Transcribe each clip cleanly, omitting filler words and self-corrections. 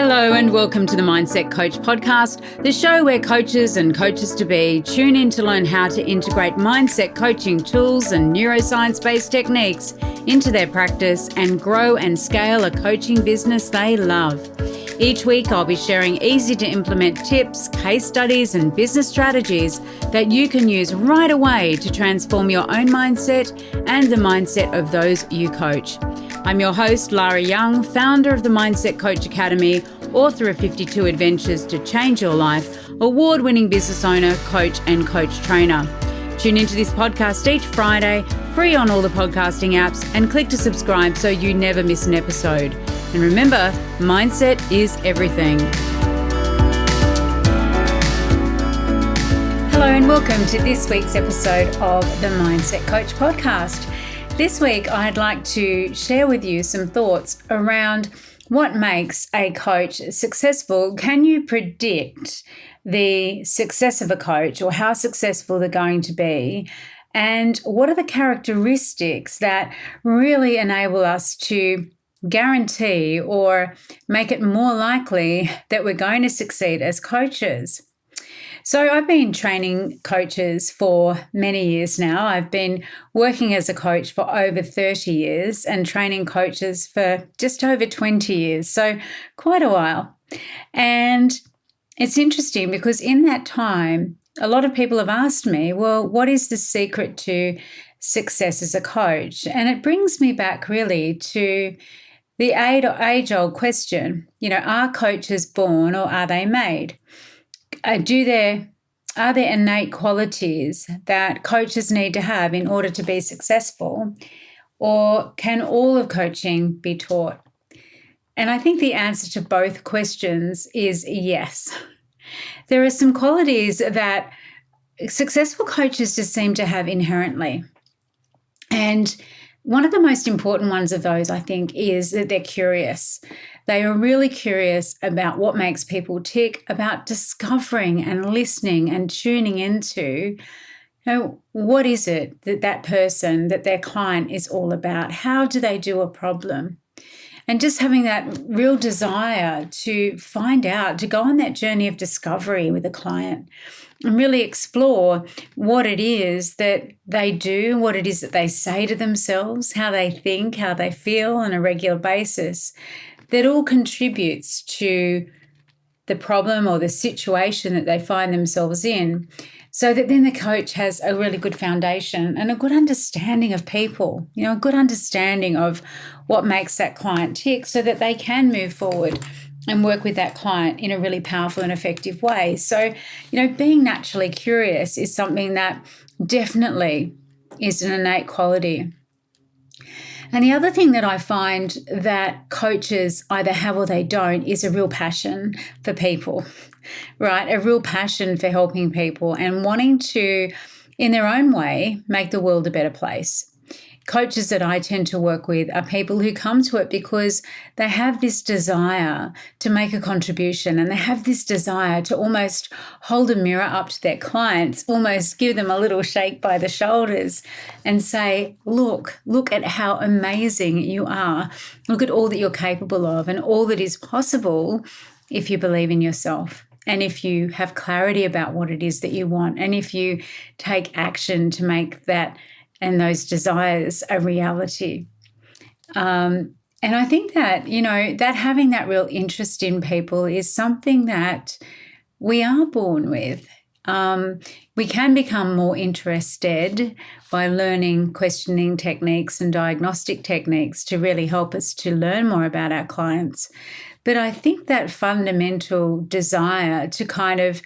Hello and welcome to the Mindset Coach podcast, the show where coaches and coaches-to-be tune in to learn how to integrate mindset coaching tools and neuroscience-based techniques into their practice and grow and scale a coaching business they love. Each week I'll be sharing easy-to-implement tips, case studies and business strategies that you can use right away to transform your own mindset and the mindset of those you coach. I'm your host, Lara Young, founder of the Mindset Coach Academy, author of 52 Adventures to Change Your Life, award-winning business owner, coach and coach trainer. Tune into this podcast each Friday, free on all the podcasting apps, and click to subscribe so you never miss an episode. And remember, mindset is everything. Hello and welcome to this week's episode of the Mindset Coach podcast. This week, I'd like to share with you some thoughts around what makes a coach successful. Can you predict the success of a coach or how successful they're going to be? And what are the characteristics that really enable us to guarantee or make it more likely that we're going to succeed as coaches? So I've been training coaches for many years now. I've been working as a coach for over 30 years and training coaches for just over 20 years, so quite a while. And it's interesting because in that time, a lot of people have asked me, well, what is the secret to success as a coach? And it brings me back really to the age-old question, are coaches born or are they made? Are there innate qualities that coaches need to have in order to be successful, or can all of coaching be taught? And I think the answer to both questions is yes. There are some qualities that successful coaches just seem to have inherently. And one of the most important ones of those, I think, is that they're curious. They are really curious about what makes people tick, about discovering and listening and tuning into, what is it that that person, that their client is all about? How do they do a problem? And just having that real desire to find out, to go on that journey of discovery with a client and really explore what it is that they do, what it is that they say to themselves, how they think, how they feel on a regular basis. That all contributes to the problem or the situation that they find themselves in, so that then the coach has a really good foundation and a good understanding of people, a good understanding of what makes that client tick so that they can move forward and work with that client in a really powerful and effective way. So, being naturally curious is something that definitely is an innate quality. And the other thing that I find that coaches either have or they don't is a real passion for people, right? A real passion for helping people and wanting to, in their own way, make the world a better place. Coaches that I tend to work with are people who come to it because they have this desire to make a contribution, and they have this desire to almost hold a mirror up to their clients, almost give them a little shake by the shoulders and say, look at how amazing you are. Look at all that you're capable of and all that is possible if you believe in yourself. And if you have clarity about what it is that you want, and if you take action to make that and those desires a reality. And I think that, that having that real interest in people is something that we are born with. We can become more interested by learning questioning techniques and diagnostic techniques to really help us to learn more about our clients. But I think that fundamental desire to kind of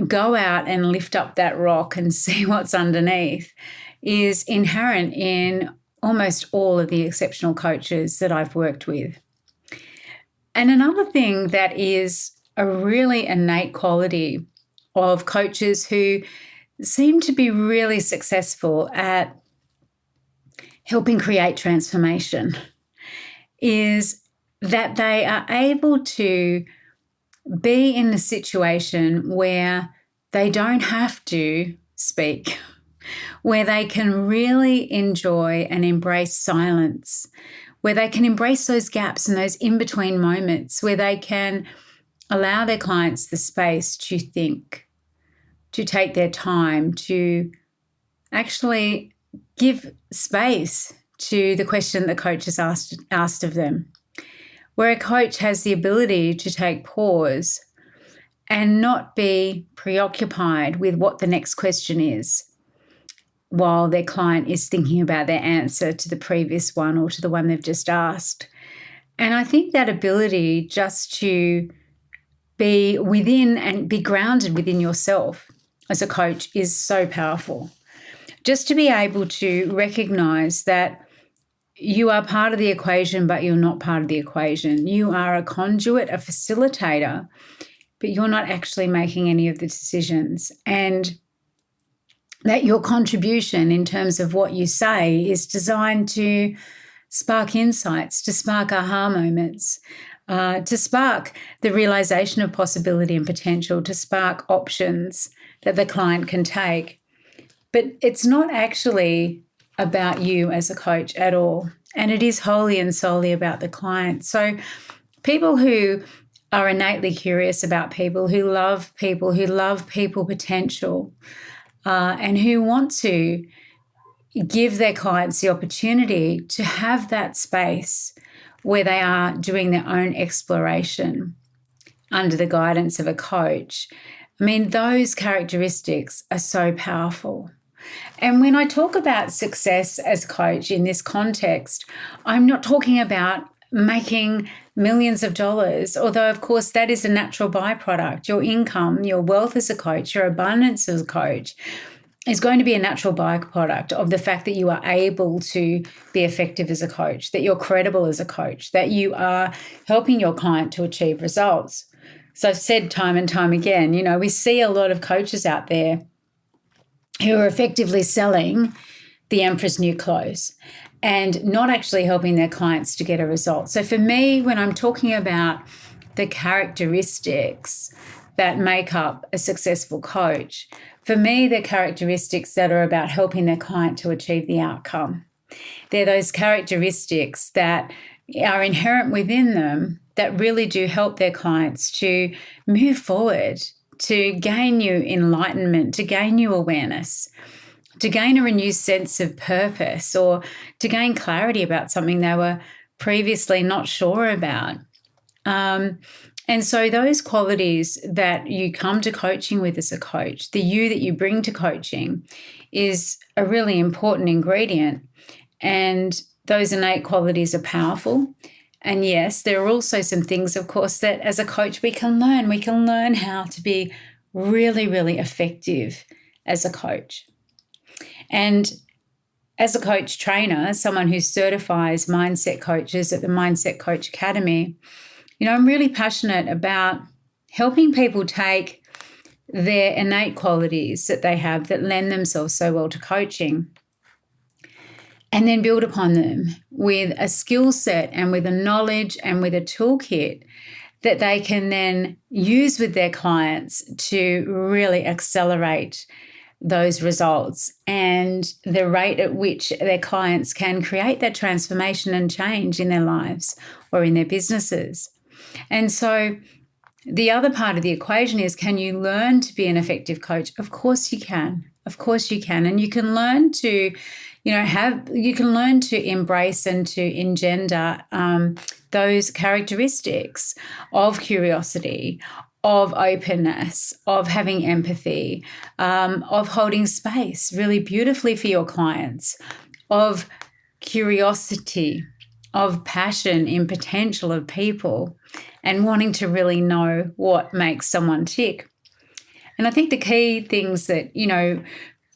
go out and lift up that rock and see what's underneath is inherent in almost all of the exceptional coaches that I've worked with. And another thing that is a really innate quality of coaches who seem to be really successful at helping create transformation is that they are able to be in a situation where they don't have to speak, where they can really enjoy and embrace silence, where they can embrace those gaps and those in-between moments, where they can allow their clients the space to think, to take their time, to actually give space to the question the coach has asked of them, where a coach has the ability to take pause and not be preoccupied with what the next question is while their client is thinking about their answer to the previous one or to the one they've just asked. And I think that ability just to be within and be grounded within yourself as a coach is so powerful. Just to be able to recognize that you are part of the equation, but you're not part of the equation. You are a conduit, a facilitator, but you're not actually making any of the decisions. And that your contribution in terms of what you say is designed to spark insights, to spark aha moments, to spark the realization of possibility and potential, to spark options that the client can take. But it's not actually about you as a coach at all. And it is wholly and solely about the client. So people who are innately curious about people, who love people potential, and who want to give their clients the opportunity to have that space where they are doing their own exploration under the guidance of a coach. I mean, those characteristics are so powerful. And when I talk about success as a coach in this context, I'm not talking about making millions of dollars, although, of course, that is a natural byproduct. Your income, your wealth as a coach, your abundance as a coach is going to be a natural byproduct of the fact that you are able to be effective as a coach, that you're credible as a coach, that you are helping your client to achieve results. So I've said time and time again, we see a lot of coaches out there who are effectively selling the Emperor's New Clothes and not actually helping their clients to get a result. So for me, when I'm talking about the characteristics that make up a successful coach, for me, they're characteristics that are about helping their client to achieve the outcome. They're those characteristics that are inherent within them that really do help their clients to move forward, to gain new enlightenment, to gain new awareness, to gain a renewed sense of purpose, or to gain clarity about something they were previously not sure about. And so those qualities that you come to coaching with as a coach, the you that you bring to coaching, is a really important ingredient. And those innate qualities are powerful. And yes, there are also some things, of course, that as a coach we can learn. We can learn how to be really, really effective as a coach. And as a coach trainer, someone who certifies mindset coaches at the Mindset Coach Academy, I'm really passionate about helping people take their innate qualities that they have that lend themselves so well to coaching and then build upon them with a skill set and with a knowledge and with a toolkit that they can then use with their clients to really accelerate those results and the rate at which their clients can create that transformation and change in their lives or in their businesses. And so the other part of the equation is, can you learn to be an effective coach? Of course you can. Of course you can. And you can learn to, embrace and to engender those characteristics of curiosity, of openness, of having empathy, of holding space really beautifully for your clients, of curiosity, of passion in potential of people, and wanting to really know what makes someone tick. And I think the key things that,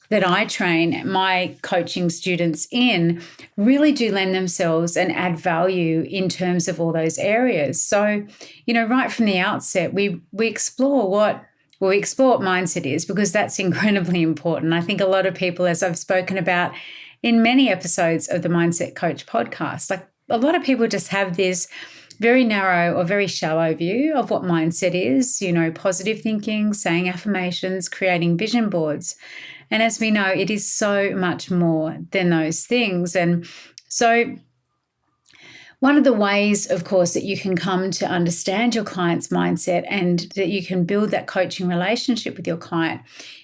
that I train my coaching students in really do lend themselves and add value in terms of all those areas. So, right from the outset, we explore what mindset is, because that's incredibly important. I think a lot of people, as I've spoken about in many episodes of the Mindset Coach podcast, like a lot of people just have this very narrow or very shallow view of what mindset is, positive thinking, saying affirmations, creating vision boards. And as we know, it is so much more than those things. And so One of the ways, of course, that you can come to understand your client's mindset and that you can build that coaching relationship with your client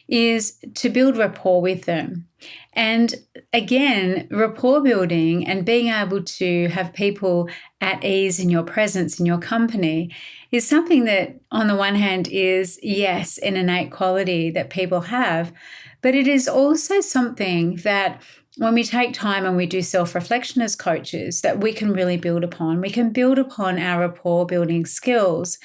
is to build rapport with them. And again, rapport building and being able to have people at ease in your presence, in your company, is something that, on the one hand, is, yes, an innate quality that people have, but it is also something that when we take time and we do self-reflection as coaches, that we can really build upon. We can build upon our rapport building skills.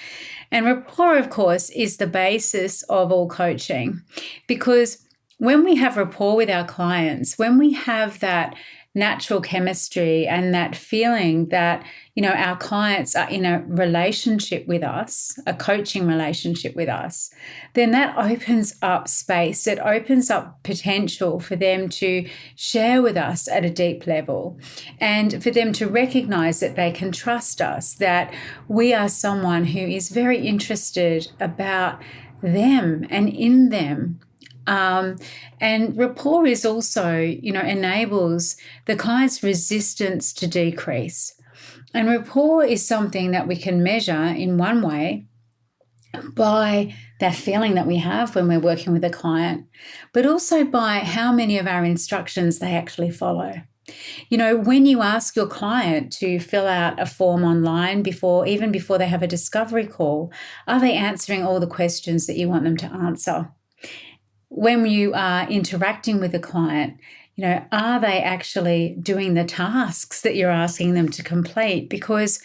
And rapport, of course, is the basis of all coaching, because when we have rapport with our clients, when we have that natural chemistry and that feeling that, our clients are in a relationship with us, a coaching relationship with us, then that opens up space. It opens up potential for them to share with us at a deep level and for them to recognize that they can trust us, that we are someone who is very interested about them and in them. And rapport is also, enables the client's resistance to decrease. And rapport is something that we can measure in one way by that feeling that we have when we're working with a client, but also by how many of our instructions they actually follow. When you ask your client to fill out a form online even before they have a discovery call, are they answering all the questions that you want them to answer? When you are interacting with a client, are they actually doing the tasks that you're asking them to complete? Because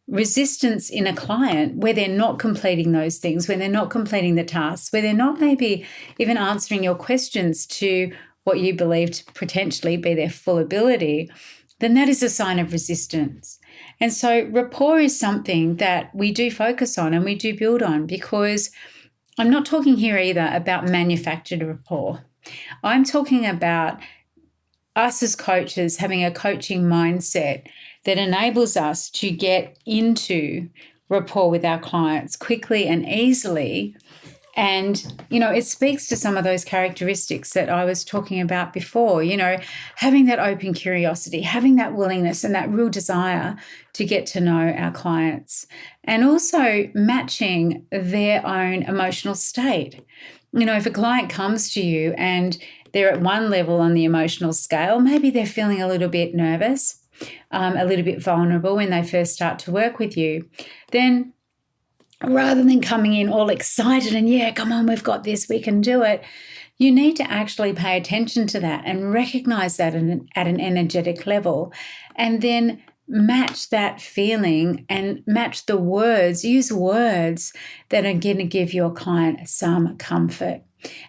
resistance in a client where they're not completing those things, when they're not completing the tasks, where they're not maybe even answering your questions to what you believe to potentially be their full ability, then that is a sign of resistance. And so rapport is something that we do focus on and we do build on, because I'm not talking here either about manufactured rapport. I'm talking about us as coaches having a coaching mindset that enables us to get into rapport with our clients quickly and easily. And, it speaks to some of those characteristics that I was talking about before, having that open curiosity, having that willingness and that real desire to get to know our clients, and also matching their own emotional state. If a client comes to you and they're at one level on the emotional scale, maybe they're feeling a little bit nervous, a little bit vulnerable when they first start to work with you, then rather than coming in all excited and, yeah, come on, we've got this, we can do it, you need to actually pay attention to that and recognize that at an energetic level, and then match that feeling and match the words, use words that are going to give your client some comfort.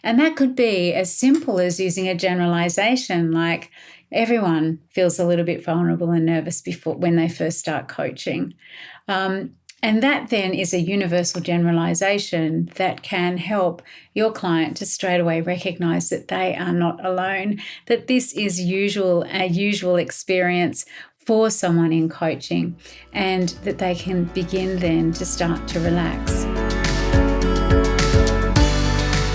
And that could be as simple as using a generalization like, everyone feels a little bit vulnerable and nervous when they first start coaching. And that then is a universal generalization that can help your client to straight away recognize that they are not alone, that this is a usual experience for someone in coaching, and that they can begin then to start to relax.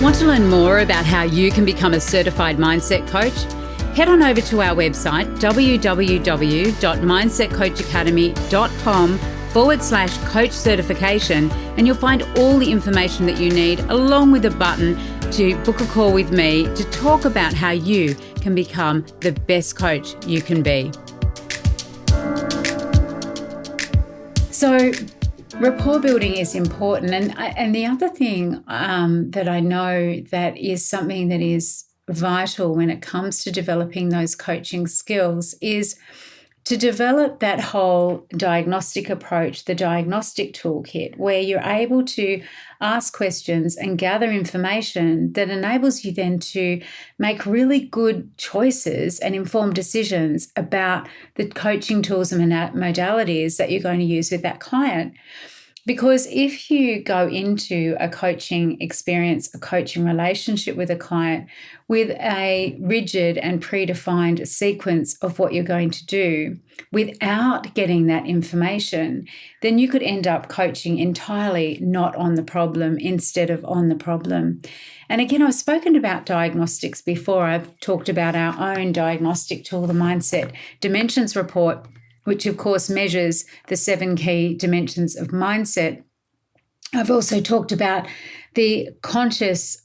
Want to learn more about how you can become a certified mindset coach? Head on over to our website, www.mindsetcoachacademy.com/coach certification, and you'll find all the information that you need, along with a button to book a call with me to talk about how you can become the best coach you can be. So rapport building is important. And the other thing that I know that is something that is vital when it comes to developing those coaching skills is to develop that whole diagnostic approach, the diagnostic toolkit, where you're able to ask questions and gather information that enables you then to make really good choices and informed decisions about the coaching tools and modalities that you're going to use with that client. Because if you go into a coaching experience, a coaching relationship with a client with a rigid and predefined sequence of what you're going to do without getting that information, then you could end up coaching entirely not on the problem instead of on the problem. And again, I've spoken about diagnostics before. I've talked about our own diagnostic tool, the Mindset Dimensions Report. which of course measures the 7 key dimensions of mindset. I've also talked about the conscious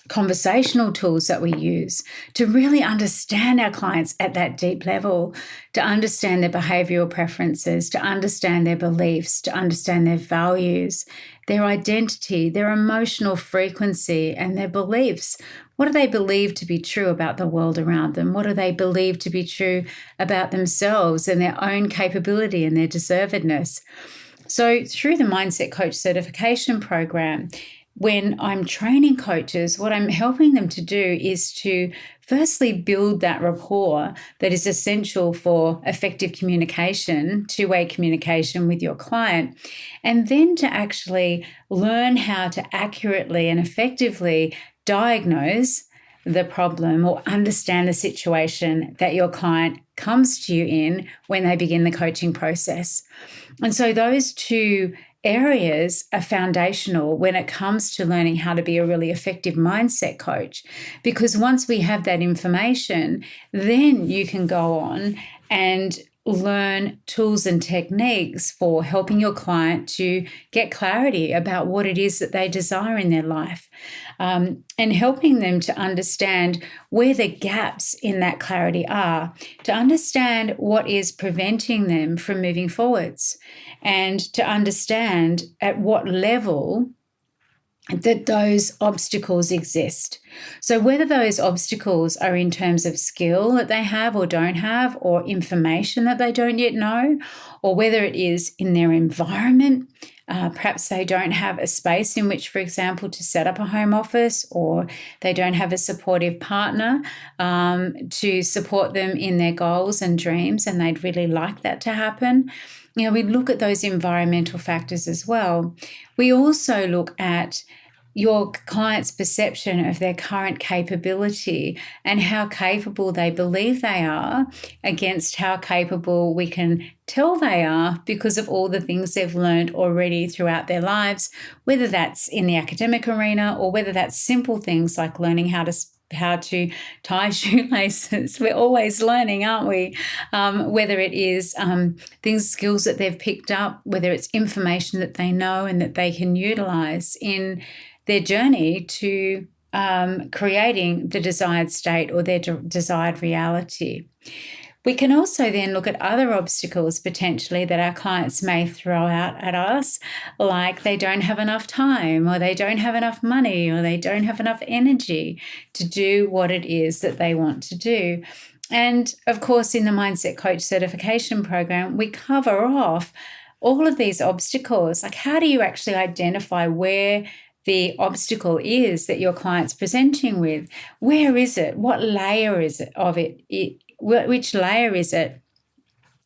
conversational tools that we use to really understand our clients at that deep level, to understand their behavioral preferences, to understand their beliefs, to understand their values, their identity, their emotional frequency, and their beliefs. What do they believe to be true about the world around them? What do they believe to be true about themselves and their own capability and their deservedness? So through the Mindset Coach Certification Program, when I'm training coaches, what I'm helping them to do is to firstly build that rapport that is essential for effective communication, two-way communication with your client, and then to actually learn how to accurately and effectively diagnose the problem or understand the situation that your client comes to you in when they begin the coaching process. And so those two areas are foundational when it comes to learning how to be a really effective mindset coach, because once we have that information, then you can go on and learn tools and techniques for helping your client to get clarity about what it is that they desire in their life, and helping them to understand where the gaps in that clarity are, to understand what is preventing them from moving forwards, and to understand at what level that those obstacles exist. So whether those obstacles are in terms of skill that they have or don't have, or information that they don't yet know, or whether it is in their environment, perhaps they don't have a space in which, for example, to set up a home office, or they don't have a supportive partner to support them in their goals and dreams, and they'd really like that to happen. You know, we look at those environmental factors as well. We also look at your client's perception of their current capability and how capable they believe they are against how capable we can tell they are because of all the things they've learned already throughout their lives, whether that's in the academic arena or whether that's simple things like learning how to tie shoelaces. We're always learning, aren't we? Whether it is skills that they've picked up, whether it's information that they know and that they can utilize in their journey to creating the desired state or their desired reality. We can also then look at other obstacles potentially that our clients may throw out at us, like they don't have enough time, or they don't have enough money, or they don't have enough energy to do what it is that they want to do. And of course, in the Mindset Coach Certification Program, we cover off all of these obstacles. Like, how do you actually identify where the obstacle is that your client's presenting with? Where is it? What layer is it of it? Which layer is it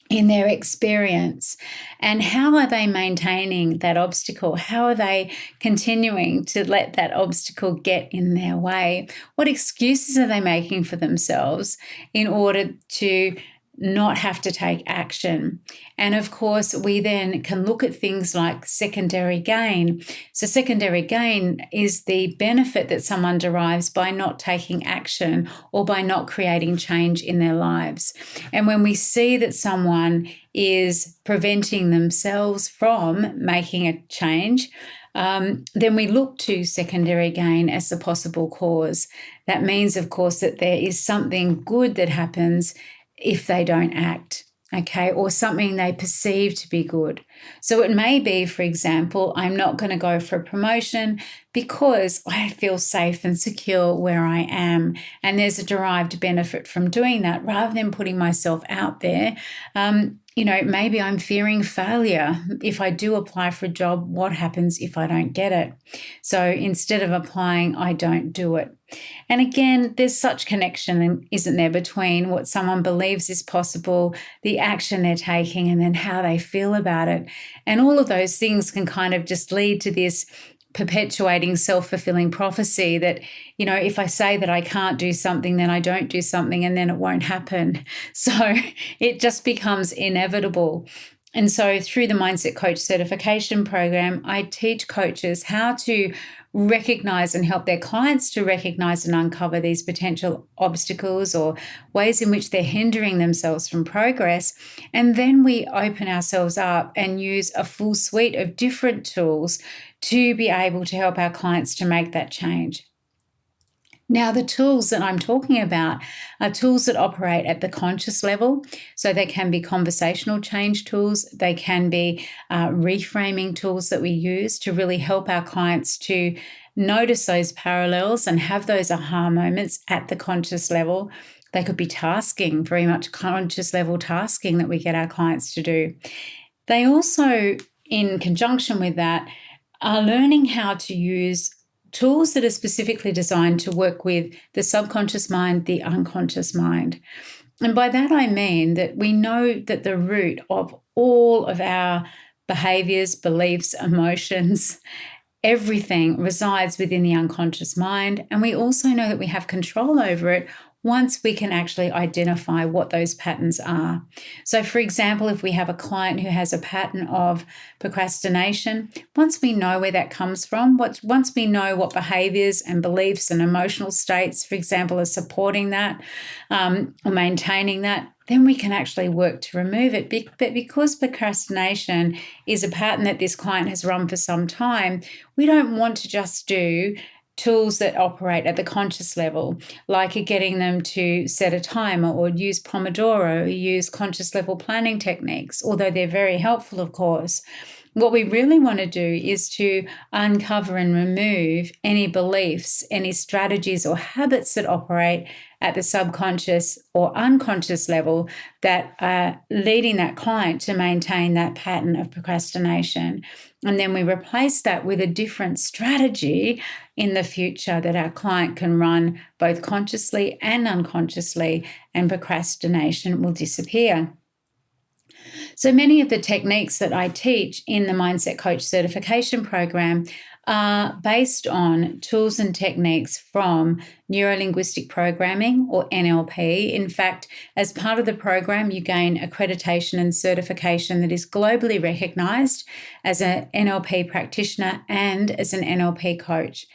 in their experience? And how are they maintaining that obstacle? How are they continuing to let that obstacle get in their way? What excuses are they making for themselves in order to not have to take action? And of course, we then can look at things like secondary gain. So secondary gain is the benefit that someone derives by not taking action or by not creating change in their lives. And when we see that someone is preventing themselves from making a change, then we look to secondary gain as the possible cause. That means, of course, that there is something good that happens if they don't act, okay, or something they perceive to be good. So it may be, for example, I'm not going to go for a promotion because I feel safe and secure where I am, and there's a derived benefit from doing that rather than putting myself out there. Maybe I'm fearing failure. If I do apply for a job, what happens if I don't get it? So instead of applying, I don't do it. And again, there's such connection, isn't there, between what someone believes is possible, the action they're taking, and then how they feel about it. And all of those things can kind of just lead to this perpetuating self-fulfilling prophecy that, if I say that I can't do something, then I don't do something, and then it won't happen. So it just becomes inevitable. And so through the Mindset Coach certification program, I teach coaches how to recognize and help their clients to recognize and uncover these potential obstacles or ways in which they're hindering themselves from progress. And then we open ourselves up and use a full suite of different tools to be able to help our clients to make that change. Now, the tools that I'm talking about are tools that operate at the conscious level. So they can be conversational change tools. They can be reframing tools that we use to really help our clients to notice those parallels and have those aha moments at the conscious level. They could be tasking, very much conscious level tasking that we get our clients to do. They also, in conjunction with that, are learning how to use tools that are specifically designed to work with the subconscious mind, the unconscious mind. And by that I mean that we know that the root of all of our behaviors, beliefs, emotions, everything resides within the unconscious mind. And we also know that we have control over it once we can actually identify what those patterns are. So, for example, if we have a client who has a pattern of procrastination, once we know where that comes from, once we know what behaviors and beliefs and emotional states, for example, are supporting that or maintaining that, then we can actually work to remove it. But because procrastination is a pattern that this client has run for some time, we don't want to just do tools that operate at the conscious level, like getting them to set a timer or use Pomodoro or use conscious level planning techniques, although they're very helpful, of course. What we really want to do is to uncover and remove any beliefs, any strategies or habits that operate at the subconscious or unconscious level that are leading that client to maintain that pattern of procrastination. And then we replace that with a different strategy in the future that our client can run both consciously and unconsciously, and procrastination will disappear. So many of the techniques that I teach in the Mindset Coach certification program are based on tools and techniques from neuro-linguistic programming, or NLP. In fact, as part of the program, you gain accreditation and certification that is globally recognized as an NLP practitioner and as an NLP coach.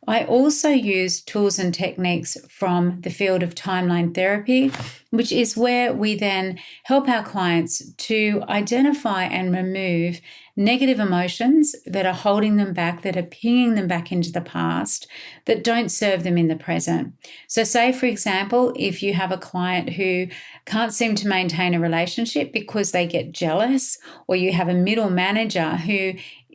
I also use tools and techniques from the field of timeline therapy, which is where we then help our clients to identify and remove negative emotions that are holding them back, that are pinging them back into the past, that don't serve them in the present. So say, for example, if you have a client who can't seem to maintain a relationship because they get jealous, or you have a middle manager who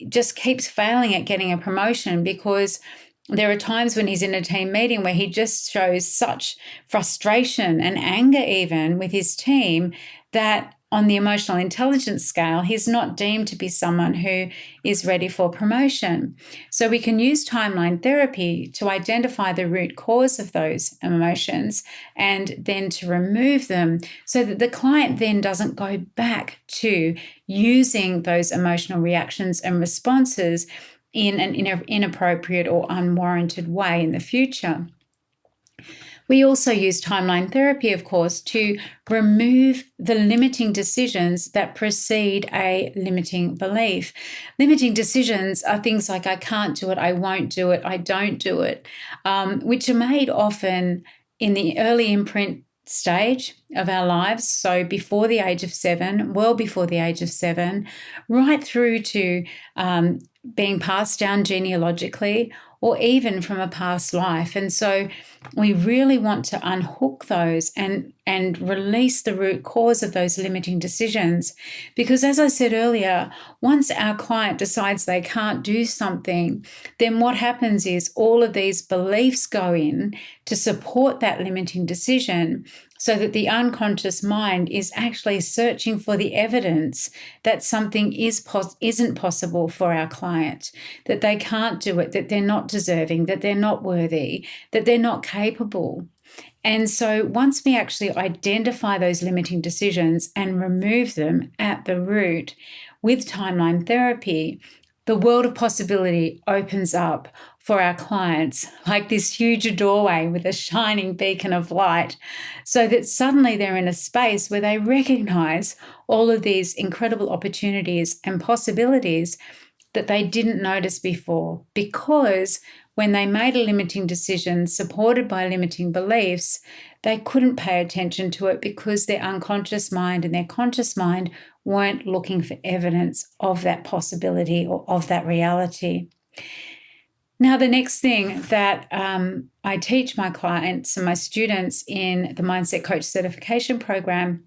just keeps failing at getting a promotion because there are times when he's in a team meeting where he just shows such frustration and anger even with his team that on the emotional intelligence scale, he's not deemed to be someone who is ready for promotion. So we can use timeline therapy to identify the root cause of those emotions and then to remove them so that the client then doesn't go back to using those emotional reactions and responses in an inappropriate or unwarranted way in the future. We also use timeline therapy, of course, to remove the limiting decisions that precede a limiting belief. Limiting decisions are things like I can't do it, I won't do it, I don't do it, which are made often in the early imprint stage of our lives, so before the age of 7, well before the age of 7, right through to being passed down genealogically or even from a past life. And so we really want to unhook those and release the root cause of those limiting decisions. Because as I said earlier, once our client decides they can't do something, then what happens is all of these beliefs go in to support that limiting decision, so that the unconscious mind is actually searching for the evidence that something isn't possible for our client, that they can't do it, that they're not deserving, that they're not worthy, that they're not capable. And so once we actually identify those limiting decisions and remove them at the root with timeline therapy, the world of possibility opens up for our clients, like this huge doorway with a shining beacon of light, so that suddenly they're in a space where they recognize all of these incredible opportunities and possibilities that they didn't notice before, because when they made a limiting decision supported by limiting beliefs, they couldn't pay attention to it because their unconscious mind and their conscious mind weren't looking for evidence of that possibility or of that reality. Now, the next thing that I teach my clients and my students in the Mindset Coach Certification Program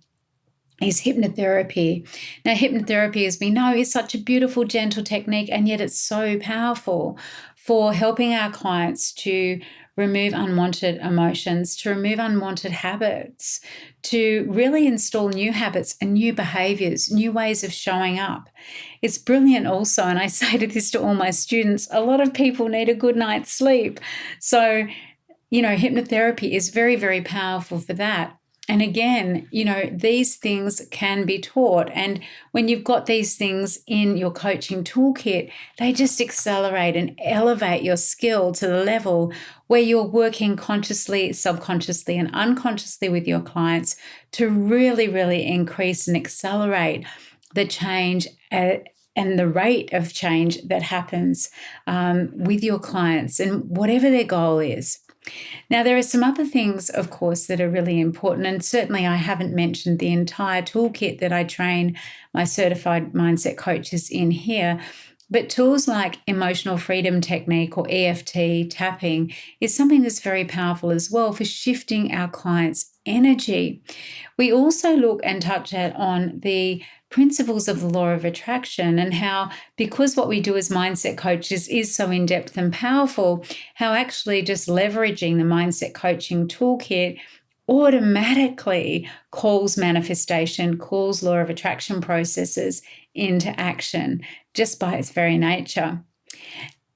is hypnotherapy. Now, hypnotherapy, as we know, is such a beautiful, gentle technique, and yet it's so powerful for helping our clients to remove unwanted emotions, to remove unwanted habits, to really install new habits and new behaviors, new ways of showing up. It's brilliant also, and I say this to all my students, a lot of people need a good night's sleep. So, hypnotherapy is very, very powerful for that. And again, these things can be taught. And when you've got these things in your coaching toolkit, they just accelerate and elevate your skill to the level where you're working consciously, subconsciously, and unconsciously with your clients to really, really increase and accelerate the change and the rate of change that happens with your clients and whatever their goal is. Now, there are some other things, of course, that are really important, and certainly I haven't mentioned the entire toolkit that I train my certified mindset coaches in here, but tools like emotional freedom technique or EFT tapping is something that's very powerful as well for shifting our clients' energy. We also look and touch on the principles of the law of attraction and how, because what we do as mindset coaches is so in-depth and powerful, how actually just leveraging the mindset coaching toolkit automatically calls manifestation, calls law of attraction processes into action just by its very nature.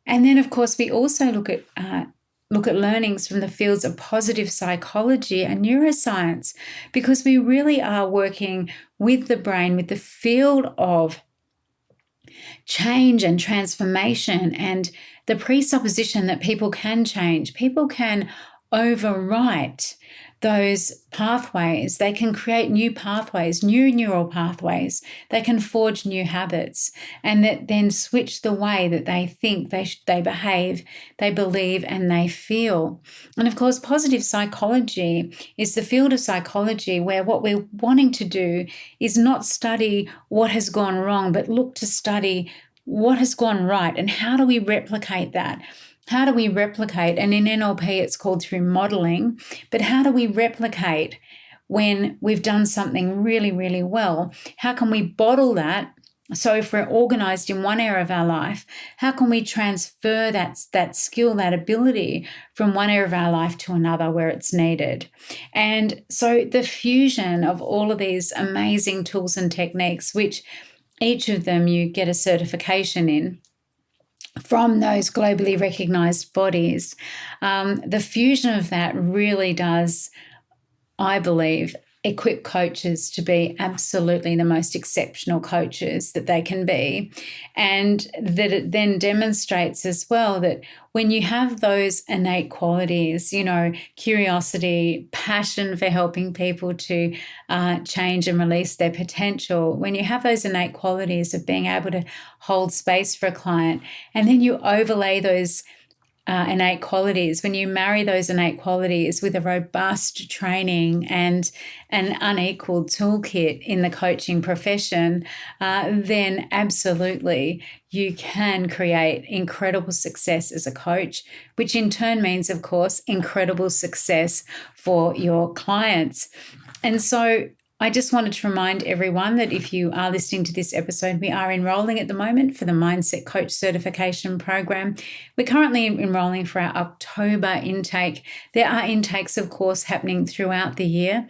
And then, of course, we also look at learnings from the fields of positive psychology and neuroscience, because we really are working with the brain, with the field of change and transformation, and the presupposition that people can change, people can overwrite those pathways. They can create new pathways, new neural pathways. They can forge new habits, and that then switch the way that they think, they behave, they believe, and they feel. And of course, positive psychology is the field of psychology where what we're wanting to do is not study what has gone wrong, but look to study what has gone right and how do we replicate that. How do we replicate? And in NLP, it's called through modeling. But how do we replicate when we've done something really, really well? How can we bottle that? So if we're organized in one area of our life, how can we transfer that skill, that ability from one area of our life to another where it's needed? And so the fusion of all of these amazing tools and techniques, which each of them you get a certification in, from those globally recognized bodies, the fusion of that really does, I believe, equip coaches to be absolutely the most exceptional coaches that they can be. And that it then demonstrates as well that when you have those innate qualities, curiosity, passion for helping people to change and release their potential, when you have those innate qualities of being able to hold space for a client, and then you overlay those innate qualities, when you marry those innate qualities with a robust training and an unequaled toolkit in the coaching profession, then absolutely you can create incredible success as a coach, which in turn means, of course, incredible success for your clients. And so I just wanted to remind everyone that if you are listening to this episode, we are enrolling at the moment for the Mindset Coach Certification Program. We're currently enrolling for our October intake. There are intakes, of course, happening throughout the year.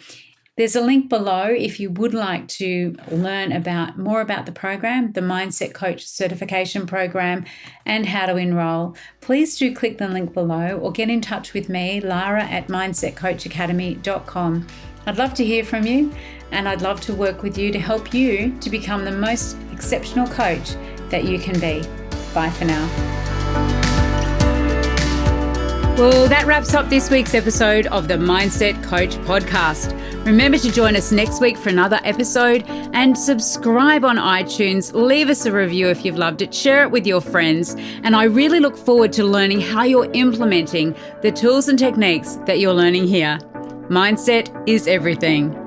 There's a link below if you would like to learn more about the program, the Mindset Coach Certification Program, and how to enroll. Please do click the link below or get in touch with me, Lara at mindsetcoachacademy.com. I'd love to hear from you, and I'd love to work with you to help you to become the most exceptional coach that you can be. Bye for now. Well, that wraps up this week's episode of the Mindset Coach podcast. Remember to join us next week for another episode and subscribe on iTunes. Leave us a review if you've loved it. Share it with your friends. And I really look forward to learning how you're implementing the tools and techniques that you're learning here. Mindset is everything.